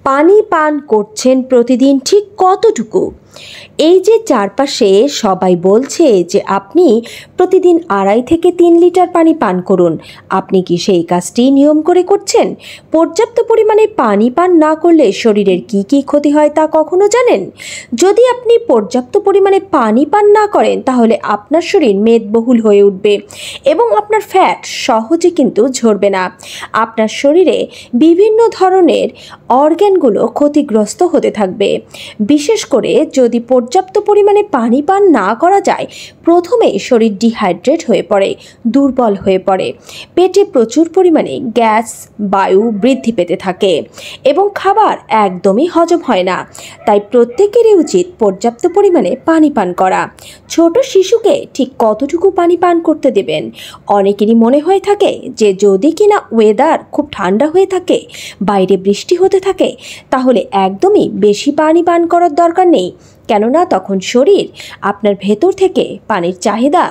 পানি পান করছেন প্রতিদিন ঠিক কতটুকু? এই যে চারপাশে সবাই বলছে যে আপনি প্রতিদিন 2.5 থেকে 3 লিটার পানি পান করুন, আপনি কি সেই কাজটি নিয়ম করে করছেন? পর্যাপ্ত পরিমাণে পানি পান না করলে শরীরের কি কি ক্ষতি হয় তা কখনো জানেন? যদি আপনি পর্যাপ্ত পরিমাণে পানি পান না করেন তাহলে আপনার শরীর মেদবহুল হয়ে উঠবে এবং আপনার ফ্যাট সহজে কিন্তু ঝরবে না। আপনার শরীরে বিভিন্ন ধরনের অর্গ্যানগুলো ক্ষতিগ্রস্ত হতে থাকবে। বিশেষ করে যদি পর্যাপ্ত পরিমাণে পানি পান না করা যায়, প্রথমে শরীর ডিহাইড্রেট হয়ে পড়ে, দুর্বল হয়ে পড়ে, পেটে প্রচুর পরিমাণে গ্যাস বায়ু বৃদ্ধি পেতে থাকে এবং খাবার একদমই হজম হয় না। তাই প্রত্যেকেরই উচিত পর্যাপ্ত পরিমাণে পানি পান করা। ছোট শিশুকে ঠিক কতটুকু পানি পান করতে দেবেন? অনেকেরই মনে হয়ে থাকে যে যদি কিনা ওয়েদার খুব ঠান্ডা হয়ে থাকে, বাইরে বৃষ্টি হতে থাকে, তাহলে একদমই বেশি পানি পান করার দরকার নেই, কেননা তখন শরীর আপনার ভেতর থেকে পানির চাহিদা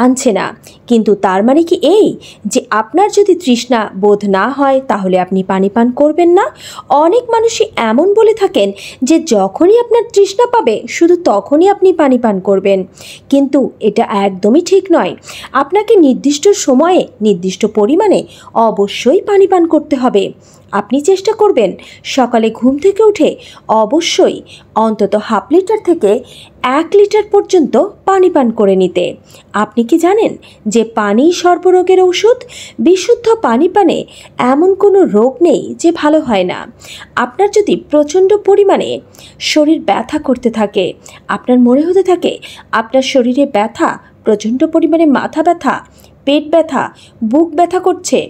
আনছে না। কিন্তু তার মানে কি এই যে আপনার যদি তৃষ্ণা বোধ না হয় তাহলে আপনি পানি পান করবেন না? অনেক মানুষই এমন বলে থাকেন যে যখনই আপনার তৃষ্ণা পাবে শুধু তখনই আপনি পানি পান করবেন, কিন্তু এটা একদমই ঠিক নয়। আপনাকে নির্দিষ্ট সময়ে নির্দিষ্ট পরিমাণে অবশ্যই পানি পান করতে হবে। আপনি চেষ্টা করবেন সকালে ঘুম থেকে উঠে অবশ্যই অন্তত 1/2 লিটার থেকে 1 লিটার পর্যন্ত পানি পান করে নিতে। আপনি কি জানেন যে পানি সর্বরোগের ঔষধ? বিশুদ্ধ পানি পানে এমন কোনো রোগ নেই যে ভালো হয় না। আপনার যদি প্রচণ্ড পরিমাণে শরীর ব্যথা করতে থাকে, আপনার মনে হতে থাকে আপনার শরীরে ব্যথা, প্রচণ্ড পরিমাণে মাথা ব্যথা, পেট ব্যথা, বুক ব্যথা করছে,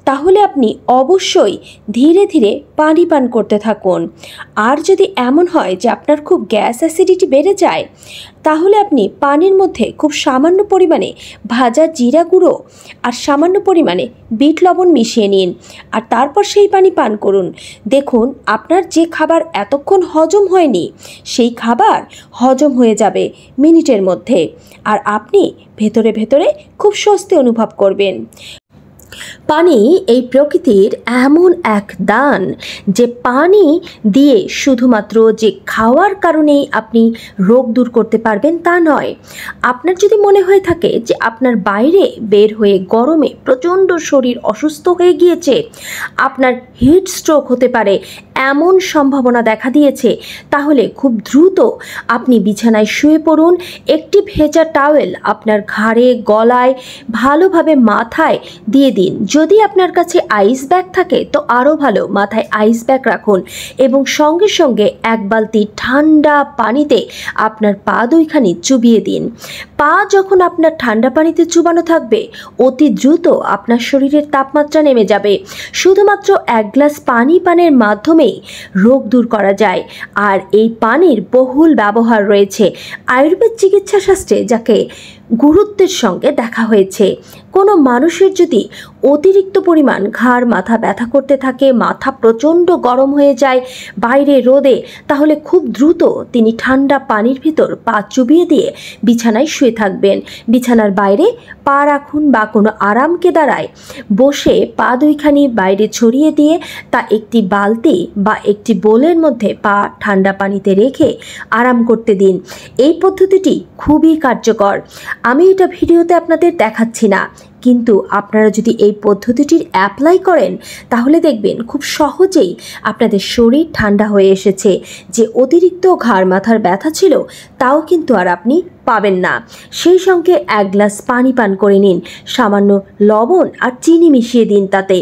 তাহলে আপনি অবশ্যই ধীরে ধীরে পানি পান করতে থাকুন। আর যদি এমন হয় যে আপনার খুব গ্যাস অ্যাসিডিটি বেড়ে যায়, তাহলে আপনি পানির মধ্যে খুব সামান্য পরিমাণে ভাজা জিরা গুঁড়ো আর সামান্য পরিমাণে বিট লবণ মিশিয়ে নিন আর তারপর সেই পানি পান করুন। দেখুন আপনার যে খাবার এতক্ষণ হজম হয়নি সেই খাবার হজম হয়ে যাবে মিনিটের মধ্যে, আর আপনি ভেতরে ভেতরে খুব স্বস্তি অনুভব করবেন। পানি এই প্রকৃতির এমন এক দান যে পানি দিয়ে শুধুমাত্র যে খাওয়ার কারণেই আপনি রোগ দূর করতে পারবেন তা নয়। আপনার যদি মনে হয়ে থাকে যে আপনার বাইরে বের হয়ে গরমে প্রচণ্ড শরীর অসুস্থ হয়ে গিয়েছে, আপনার হিট স্ট্রোক হতে পারে এমন সম্ভাবনা দেখা দিয়েছে, তাহলে খুব দ্রুত আপনি বিছানায় শুয়ে পড়ুন। একটি ভেজা টাওয়েল আপনার ঘাড়ে গলায় ভালোভাবে মাথায় দিয়ে দিন। যদি আপনার কাছে আইস ব্যাগ থাকে তো আরও ভালো, মাথায় আইস ব্যাগ রাখুন এবং সঙ্গে সঙ্গে 1 বালতি ঠান্ডা পানিতে আপনার পা দুইখানি চুবিয়ে দিন। পা যখন আপনার ঠান্ডা পানিতে চুবানো থাকবে, অতি দ্রুত আপনার শরীরের তাপমাত্রা নেমে যাবে। শুধুমাত্র 1 গ্লাস পানি পানের মাধ্যমেই রোগ দূর করা যায়। আর এই পানির বহুল ব্যবহার রয়েছে আয়ুর্বেদ চিকিৎসা শাস্ত্রে, যাকে গুরুত্বের সঙ্গে দেখা হয়েছে। কোনো মানুষের যদি অতিরিক্ত পরিমাণ ঘাড় মাথা ব্যথা করতে থাকে, মাথা প্রচণ্ড গরম হয়ে যায় বাইরে রোদে, তাহলে খুব দ্রুত তিনি ঠান্ডা পানির ভিতর পা চুবিয়ে দিয়ে বিছানায় শুয়ে থাকবেন। বিছানার বাইরে পা রাখুন বা কোনো আরাম কেদারায় বসে পা দুইখানি বাইরে ছড়িয়ে দিয়ে তা একটি বালতি বা একটি বোলের মধ্যে পা ঠান্ডা পানিতে রেখে আরাম করতে দিন। এই পদ্ধতিটি খুবই কার্যকর। আমি এটা ভিডিওতে আপনাদের দেখাচ্ছি না, কিন্তু আপনারা যদি এই পদ্ধতিটির অ্যাপ্লাই করেন তাহলে দেখবেন খুব সহজেই আপনাদের শরীর ঠান্ডা হয়ে এসেছে। যে অতিরিক্ত ঘাড় মাথার ব্যথা ছিল তাও কিন্তু আর আপনি পাবেন না। সেই সঙ্গে 1 গ্লাস পানি পান করে নিন, সামান্য লবণ আর চিনি মিশিয়ে দিন তাতে,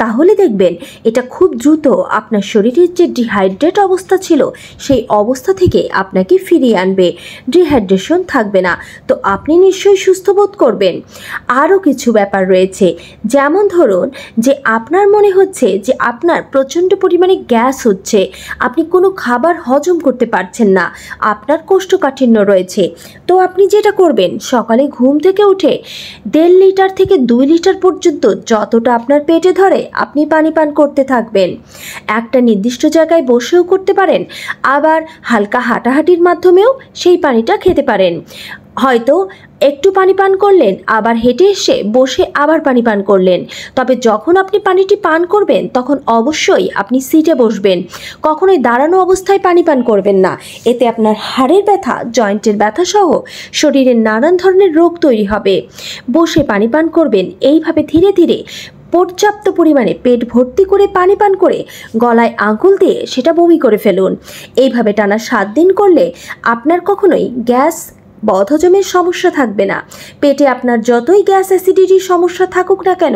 তাহলে দেখবেন এটা খুব দ্রুত আপনার শরীরের যে ডিহাইড্রেট অবস্থা ছিল সেই অবস্থা থেকে আপনাকে ফিরিয়ে আনবে। ডিহাইড্রেশন থাকবে না, তো আপনি নিশ্চয়ই সুস্থ বোধ করবেন। আরও কিছু ব্যাপার রয়েছে, যেমন ধরুন যে আপনার মনে হচ্ছে যে আপনার প্রচণ্ড পরিমাণে গ্যাস হচ্ছে, আপনি কোনো খাবার হজম করতে পারছেন না, আপনার কোষ্ঠকাঠিন্য রয়েছে, তো আপনি যেটা করবেন সকালে ঘুম থেকে উঠে 1.5 লিটার থেকে 2 লিটার পর্যন্ত যতটা আপনার পেটে ধরে আপনি পানি পান করতে থাকবেন। একটা নির্দিষ্ট জায়গায় বসেও করতে পারেন, আবার হালকা হাঁটাহাঁটির মাধ্যমেও সেই পানিটা খেতে পারেন। হয়তো একটু পানি পান করলেন, আবার হেঁটে এসে বসে আবার পানি পান করলেন। তবে যখন আপনি পানিটি পান করবেন তখন অবশ্যই আপনি সিটে বসবেন, কখনোই দাঁড়ানো অবস্থায় পানি পান করবেন না। এতে আপনার হাড়ের ব্যথা, জয়েন্টের ব্যথা সহ শরীরের নানান ধরনের রোগ তৈরি হবে। বসে পানি পান করবেন। এইভাবে ধীরে ধীরে পর্যাপ্ত পরিমাণে পেট ভর্তি করে পানি পান করে গলায় আঙুল দিয়ে সেটা বমি করে ফেলুন। এইভাবে টানা 7 দিন করলে আপনার কখনোই গ্যাস, বদহজমের সমস্যা থাকবে না। পেটে আপনার যতই গ্যাস, অ্যাসিডিটির সমস্যা থাকুক না কেন,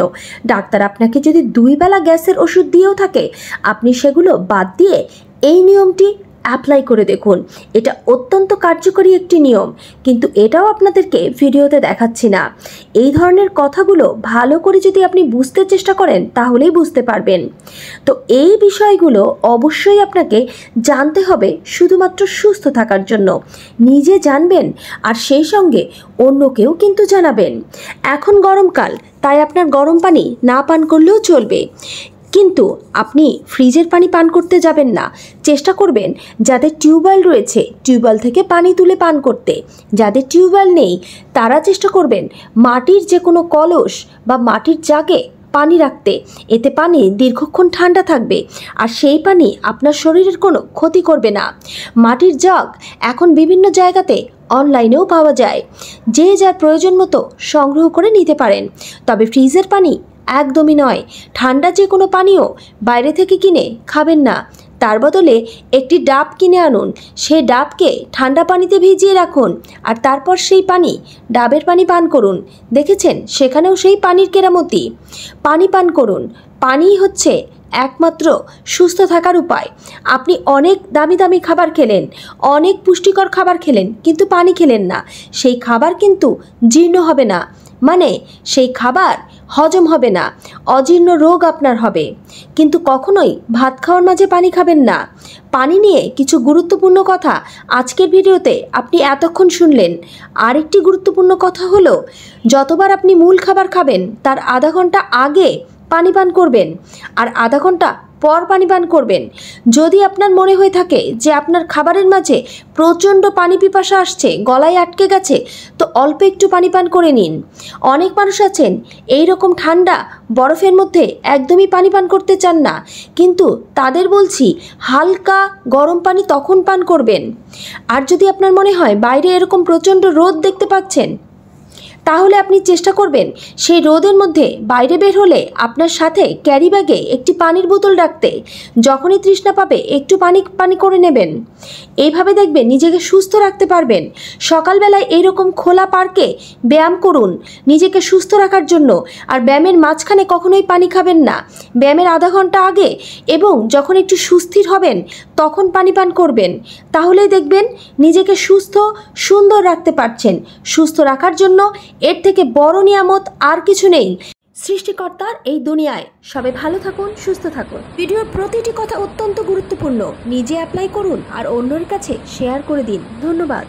ডাক্তার আপনাকে যদি 2 বেলা গ্যাসের ওষুধ দিয়েও থাকে, আপনি সেগুলো বাদ দিয়ে এই নিয়মটি অ্যাপ্লাই করে দেখুন। এটা অত্যন্ত কার্যকরী একটি নিয়ম, কিন্তু এটাও আপনাদেরকে ভিডিওতে দেখাচ্ছি না। এই ধরনের কথাগুলো ভালো করে যদি আপনি বুঝতে চেষ্টা করেন তাহলেই বুঝতে পারবেন। তো এই বিষয়গুলো অবশ্যই আপনাকে জানতে হবে শুধুমাত্র সুস্থ থাকার জন্য। নিজে জানবেন আর সেই সঙ্গে অন্যকেও কিন্তু জানাবেন। এখন গরমকাল, তাই আপনার গরম পানি না পান করলেও চলবে, কিন্তু আপনি ফ্রিজের পানি পান করতে যাবেন না। চেষ্টা করবেন যাদের টিউবওয়েল রয়েছে টিউবওয়েল থেকে পানি তুলে পান করতে। যাদের টিউবওয়েল নেই তারা চেষ্টা করবেন মাটির যে কোনো কলস বা মাটির জাগে পানি রাখতে। এতে পানি দীর্ঘক্ষণ ঠান্ডা থাকবে আর সেই পানি আপনার শরীরের কোনো ক্ষতি করবে না। মাটির জগ এখন বিভিন্ন জায়গাতে অনলাইনেও পাওয়া যায়, যে যার প্রয়োজন মতো সংগ্রহ করে নিতে পারেন। তবে ফ্রিজের পানি একদমই নয়। ঠান্ডা যে কোনো পানীয় বাইরে থেকে কিনে খাবেন না। তার বদলে একটি ডাব কিনে আনুন, সেই ডাবকে ঠান্ডা পানিতে ভিজিয়ে রাখুন আর তারপর সেই পানি, ডাবের পানি পান করুন। দেখেছেন, সেখানেও সেই পানির কেরামতি। পানি পান করুন। পানিই হচ্ছে একমাত্র সুস্থ থাকার উপায়। আপনি অনেক দামি দামি খাবার খেলেন, অনেক পুষ্টিকর খাবার খেলেন, কিন্তু পানি খেলেন না। সেই খাবার কিন্তু জীর্ণ হবে না, মানে সেই খাবার হজম হবে না, অজীর্ণ রোগ আপনার হবে। কিন্তু কখনোই ভাত খাওয়ার মাঝে পানি খাবেন না। পানি নিয়ে কিছু গুরুত্বপূর্ণ কথা আজকের ভিডিওতে আপনি এতক্ষণ শুনলেন। আরেকটি গুরুত্বপূর্ণ কথা হলো, যতবার আপনি মূল খাবার খাবেন তার আধা ঘন্টা আগে পানি পান করবেন আর আধা ঘন্টা পর পানি পান করবেন। যদি আপনার মনে হয়ে থাকে যে আপনার খাবারের মাঝে প্রচণ্ড পানি পিপাসা আসছে, গলায় আটকে গেছে, তো অল্প একটু পানি পান করে নিন। অনেক মানুষ আছেন এই রকম ঠান্ডা বরফের মধ্যে একদমই পানি পান করতে চান না, কিন্তু তাদের বলছি হালকা গরম পানি তখন পান করবেন। আর যদি আপনার মনে হয় বাইরে এরকম প্রচণ্ড রোদ দেখতে পাচ্ছেন, তাহলে আপনি চেষ্টা করবেন সেই রোদের মধ্যে বাইরে বের হলে আপনার সাথে ক্যারি ব্যাগে একটি পানির বোতল রাখতে। যখনই তৃষ্ণা পাবে একটু পানি করে নেবেন। এইভাবে দেখবেন নিজেকে সুস্থ রাখতে পারবেন। সকালবেলায় এইরকম খোলা পার্কে ব্যায়াম করুন নিজেকে সুস্থ রাখার জন্য। আর ব্যায়ামের মাঝখানে কখনোই পানি খাবেন না। ব্যায়ামের আধা ঘন্টা আগে এবং যখন একটু সুস্থির হবেন তখন পানি পান করবেন। তাহলেই দেখবেন নিজেকে সুস্থ, সুন্দর রাখতে পারছেন। সুস্থ রাখার জন্য এর থেকে বড় নিয়ামত আর কিছু নেই সৃষ্টিকর্তার এই দুনিয়ায়। সবাই ভালো থাকুন, সুস্থ থাকুন। ভিডিওর প্রতিটি কথা অত্যন্ত গুরুত্বপূর্ণ। নিজে অ্যাপ্লাই করুন আর অন্যের কাছে শেয়ার করে দিন। ধন্যবাদ।